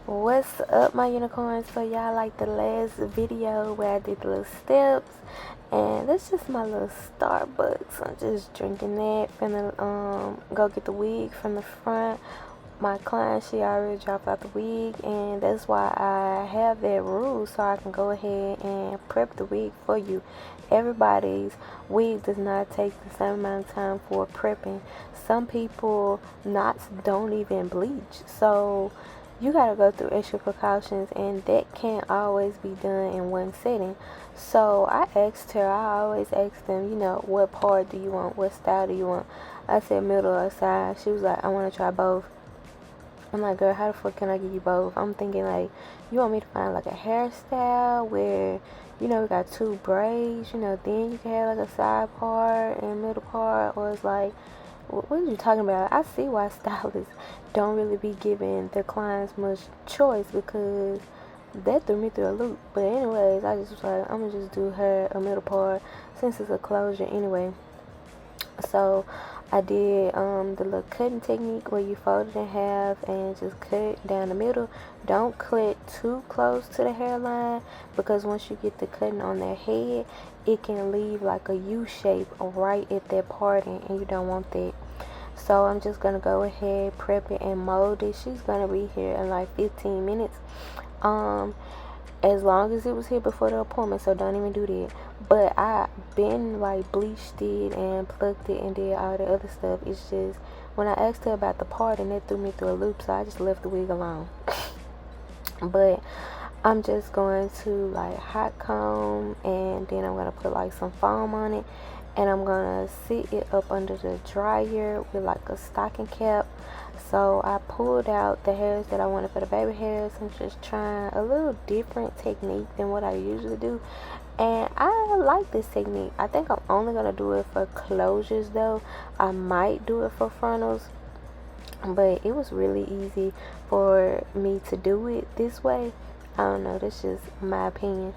What's up, my unicorns? So y'all like the last video where I did the little steps, and that's just my little Starbucks. I'm just drinking that. Finna go get the wig from the front. My client, she already dropped out the wig, and that's why I have that rule, so I can go ahead and prep the wig for you. Everybody's wig does not take the same amount of time for prepping. Some people knots don't even bleach, so you gotta go through extra precautions, and that can't always be done in one setting. So I asked her, I always ask them, what part do you want, what style do you want? I said middle or side. She was like, I want to try both. I'm like, girl, how the fuck can I give you both? I'm thinking, like, you want me to find, like, a hairstyle where, we got two braids, then you can have, like, a side part and middle part, or it's like, what are you talking about? I see why stylists don't really be giving their clients much choice, because that threw me through a loop. But anyways, I just was like, I'm going to just do her a middle part since it's a closure anyway. So I did the little cutting technique where you fold it in half and just cut it down the middle. Don't cut too close to the hairline, because once you get the cutting on their head, it can leave like a U shape right at their parting, and you don't want that. So I'm just gonna go ahead, prep it, and mold it. She's gonna be here in like 15 minutes. As long as it was here before the appointment, so don't even do that. But I been like bleached it and plucked it and did all the other stuff. It's just when I asked her about the part, and it threw me through a loop, so I just left the wig alone. But I'm just going to like hot comb, and then I'm gonna put like some foam on it, and I'm gonna sit it up under the dryer with like a stocking cap. So I pulled out the hairs that I wanted for the baby hairs. I'm just trying a little different technique than what I usually do, and I like this technique. I think I'm only gonna do it for closures though. I might do it for frontals, but it was really easy for me to do it this way. I don't know, that's just my opinion.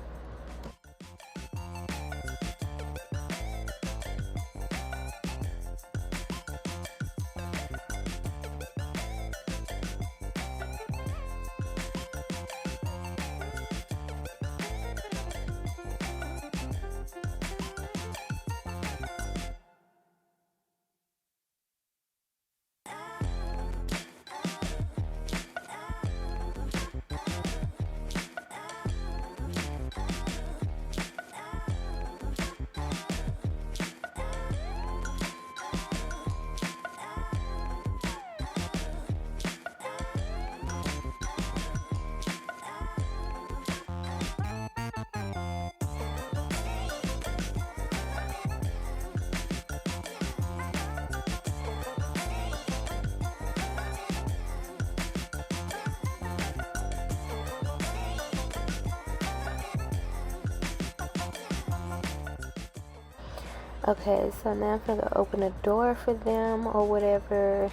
Okay, so now I'm gonna open the door for them or whatever.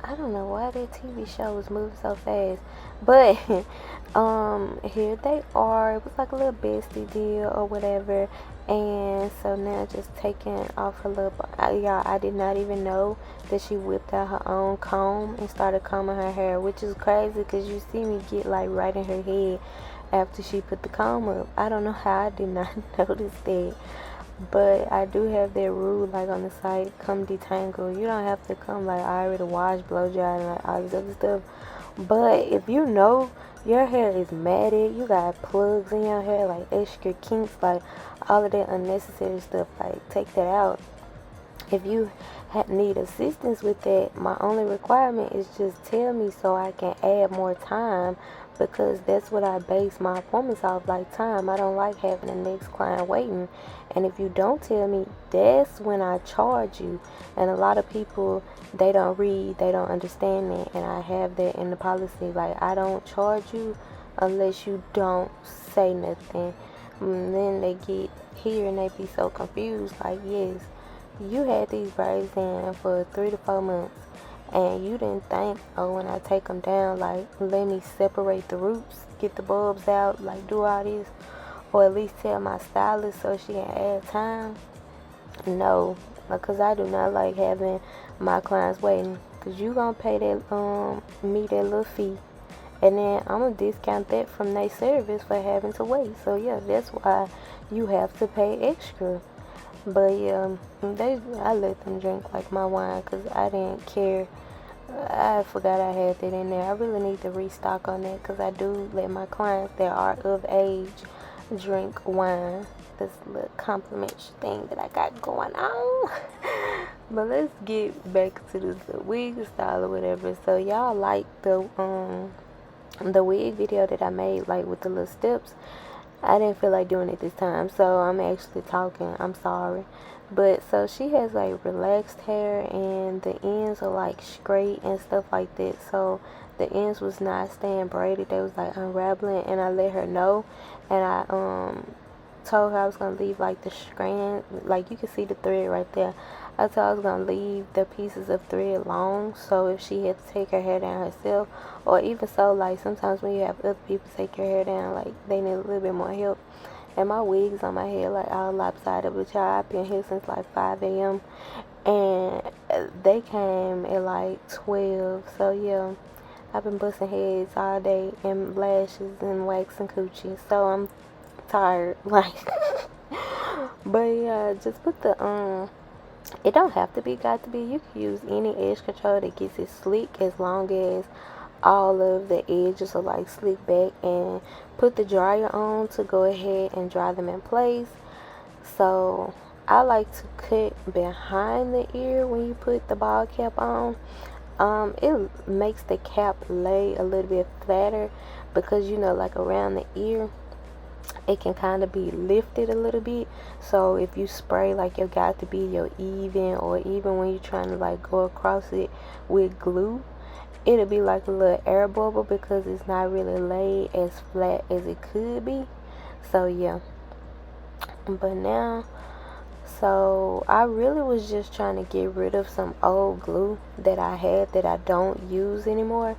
I don't know why that TV show was moving so fast, but here they are. It was like a little bestie deal or whatever, and so now just taking off her little. Y'all, I did not even know that she whipped out her own comb and started combing her hair, which is crazy because you see me get like right in her head after she put the comb up. I don't know how I did not notice that. But I do have that rule, like on the site, come detangle. You don't have to come like I already wash, blow dry, and like all this other stuff. But if you know your hair is matted, you got plugs in your hair, like extra kinks, like all of that unnecessary stuff, like take that out. If you need assistance with that, my only requirement is just tell me so I can add more time, because that's what I base my appointments off, like time. I don't like having the next client waiting. And if you don't tell me, that's when I charge you. And a lot of people, they don't read, they don't understand that, and I have that in the policy. Like, I don't charge you unless you don't say nothing. And then they get here and they be so confused, like, yes, you had these braids in for 3 to 4 months, and you didn't think, oh, when I take them down, like, let me separate the roots, get the bulbs out, like, do all this, or at least tell my stylist so she can add time. No, because I do not like having my clients waiting, because you gonna pay that me that little fee, and then I'm gonna discount that from their service for having to wait. So yeah, that's why you have to pay extra. But yeah, I let them drink like my wine because I didn't care. I forgot I had that in there. I really need to restock on that because I do let my clients that are of age drink wine. This little compliment thing that I got going on. But let's get back to this wig style or whatever. So y'all like the wig video that I made, like with the little steps. I didn't feel like doing it this time, so I'm actually talking. I'm sorry. But so she has like relaxed hair and the ends are like straight and stuff like that. So the ends was not staying braided. They was like unraveling, and I let her know, and I told her I was gonna leave like the strand, like you can see the thread right there. I told her I was gonna leave the pieces of thread long, so if she had to take her hair down herself, or even so, like sometimes when you have other people take your hair down, like they need a little bit more help. And my wigs on my head like all lopsided, but y'all, I've been here since like 5 a.m. and they came at like 12. So yeah, I've been busting heads all day and lashes and waxing coochie. So I'm tired, like. But yeah, just put the it don't have to be got to be. You can use any edge control that gets it slick as long as all of the edges are like slick back, and put the dryer on to go ahead and dry them in place. So I like to cut behind the ear when you put the ball cap on. It makes the cap lay a little bit flatter because you know, like around the ear it can kind of be lifted a little bit. So if you spray like your got to be your even, or even when you're trying to like go across it with glue, it'll be like a little air bubble because it's not really laid as flat as it could be. So yeah, but now, so I really was just trying to get rid of some old glue that I had that I don't use anymore,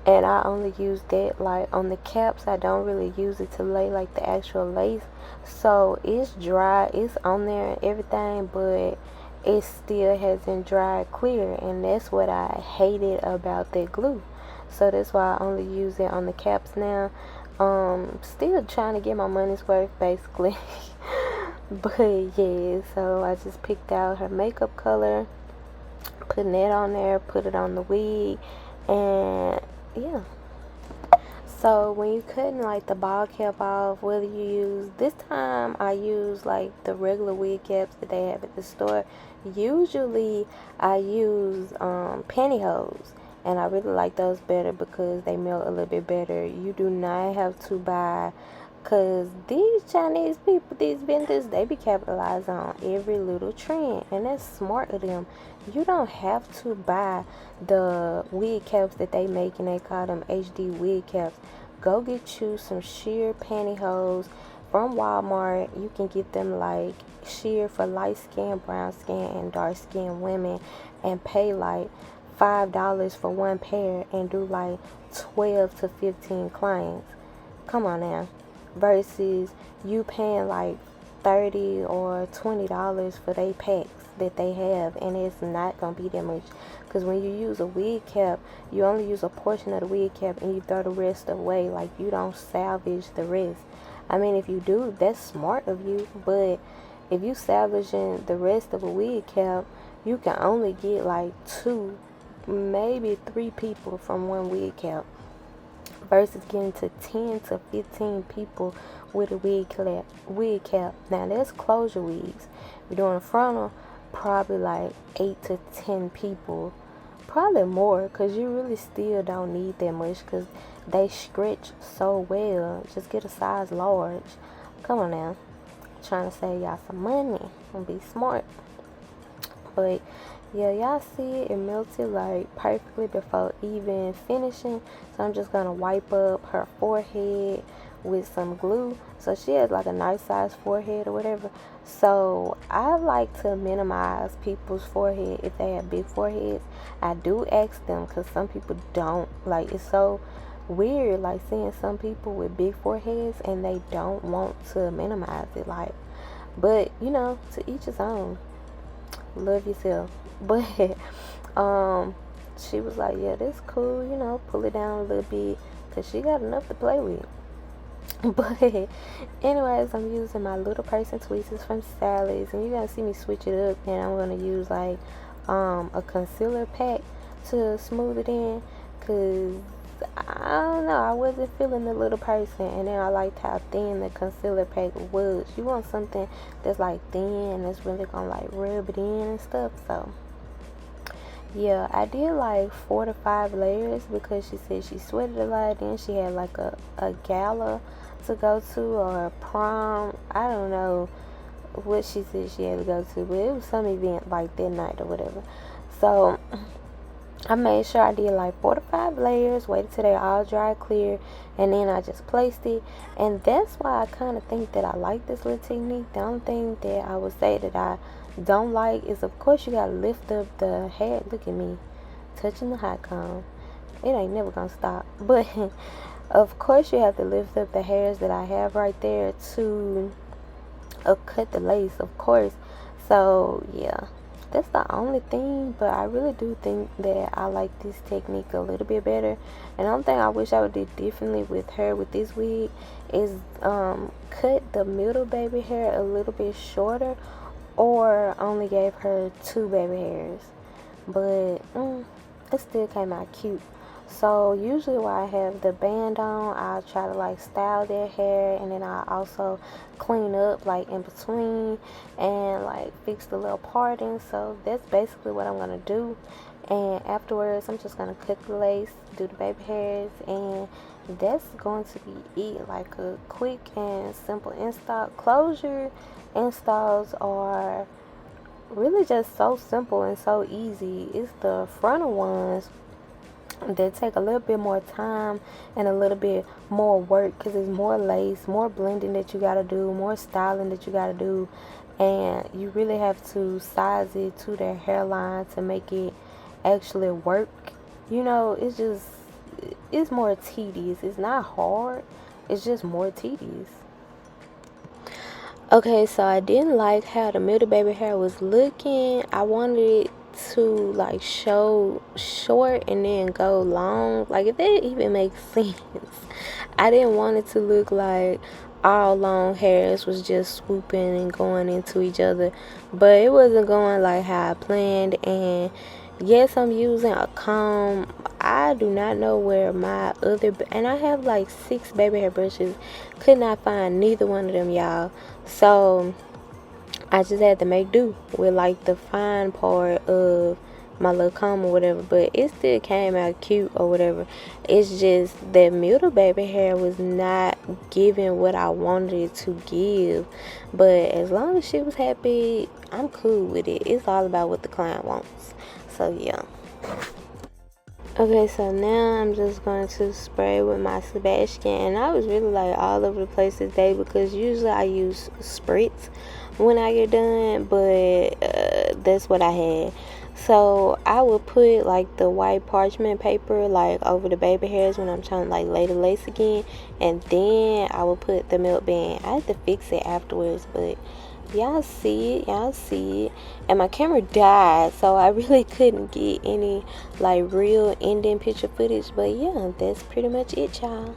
and I only use that like on the caps. I don't really use it to lay like the actual lace. So it's dry, it's on there and everything, but it still hasn't dried clear, and that's what I hated about that glue. So that's why I only use it on the caps now. Still trying to get my money's worth basically. But yeah, so I just picked out her makeup color, putting that on there, put it on the wig, and yeah. So when you cutting like the ball cap off, whether you use, this time I use like the regular wig caps that they have at the store. Usually I use pantyhose, and I really like those better because they melt a little bit better. You do not have to buy, because these Chinese people, these vendors, they be capitalizing on every little trend, and that's smart of them. You don't have to buy the wig caps that they make, and they call them HD wig caps. Go get you some sheer pantyhose from Walmart. You can get them like sheer for light skin, brown skin, and dark skin women, and pay like $5 for one pair and do like 12 to 15 clients. Come on now. Versus you paying like $30 or $20 for they packs that they have, and it's not gonna be that much. Because when you use a wig cap, you only use a portion of the wig cap and you throw the rest away. Like, you don't salvage the rest. I mean, if you do, that's smart of you, but if you salvaging the rest of a wig cap, you can only get like 2, maybe 3 people from one wig cap, versus getting to 10 to 15 people with a wig cap. Now that's closure wigs. If you're doing a frontal, probably like 8 to 10 people, probably more, because you really still don't need that much because they stretch so well. Just get a size large. Come on now, trying to save y'all some money and be smart. But yeah, y'all see it melted like perfectly before even finishing. So I'm just gonna wipe up her forehead with some glue. So she has like a nice size forehead or whatever. So I like to minimize people's forehead if they have big foreheads. I do ask them, because some people don't. Like, it's so weird like seeing some people with big foreheads and they don't want to minimize it. Like, but you know, to each his own. Love yourself. But she was like, yeah, that's cool, you know, pull it down a little bit, because she got enough to play with. But anyways, I'm using my little person tweezers from Sally's, and you're gonna see me switch it up, and I'm gonna use like a concealer pack to smooth it in, because I don't know, I wasn't feeling the little person, and then I liked how thin the concealer pack was. You want something that's like thin, that's really gonna like rub it in and stuff. So yeah, I did like 4 to 5 layers, because she said she sweated a lot. Then she had like a gala to go to, or a prom. I don't know what she said she had to go to, but it was some event like that night or whatever. So I made sure I did like 4 to 5 layers, waited till they all dry clear, and then I just placed it. And that's why I kind of think that I like this little technique. The only thing that I would say that I don't like is, of course, you gotta lift up the hair. Look at me touching the hot comb. It ain't never gonna stop. But of course you have to lift up the hairs that I have right there to cut the lace, of course. So yeah, that's the only thing. But I really do think that I like this technique a little bit better. And the only thing I wish I would do differently with her with this wig is cut the middle baby hair a little bit shorter, or only gave her 2 baby hairs. But it still came out cute. So usually while I have the band on, I'll try to like style their hair, and then I also clean up like in between and like fix the little parting. So that's basically what I'm gonna do. And afterwards, I'm just gonna cut the lace, do the baby hairs, and that's going to be it. Like a quick and simple install. Closure installs are really just so simple and so easy. It's the frontal ones that take a little bit more time and a little bit more work, because it's more lace, more blending that you gotta do, more styling that you gotta do, and you really have to size it to their hairline to make it actually work. You know, it's more tedious. It's not hard, it's just more tedious. Okay, so I didn't like how the middle baby hair was looking. I wanted it to like show short and then go long. Like, if that even makes sense. I didn't want it to look like all long hairs was just swooping and going into each other. But it wasn't going like how I planned. And yes, I'm using a comb. I do not know where my other, and I have like 6 baby hair brushes. Could not find neither one of them, y'all. So I just had to make do with like the fine part of my little comb or whatever. But it still came out cute or whatever. It's just that middle baby hair was not giving what I wanted it to give. But as long as she was happy, I'm cool with it. It's all about what the client wants. So yeah. Okay, so now I'm just going to spray with my Sebastian. And I was really like all over the place today, because usually I use spritz when I get done, but that's what I had. So I would put like the white parchment paper like over the baby hairs when I'm trying to like lay the lace again, and then I would put the milk band. I had to fix it afterwards, but y'all see it, and my camera died, so I really couldn't get any like real ending picture footage. But yeah, that's pretty much it, y'all.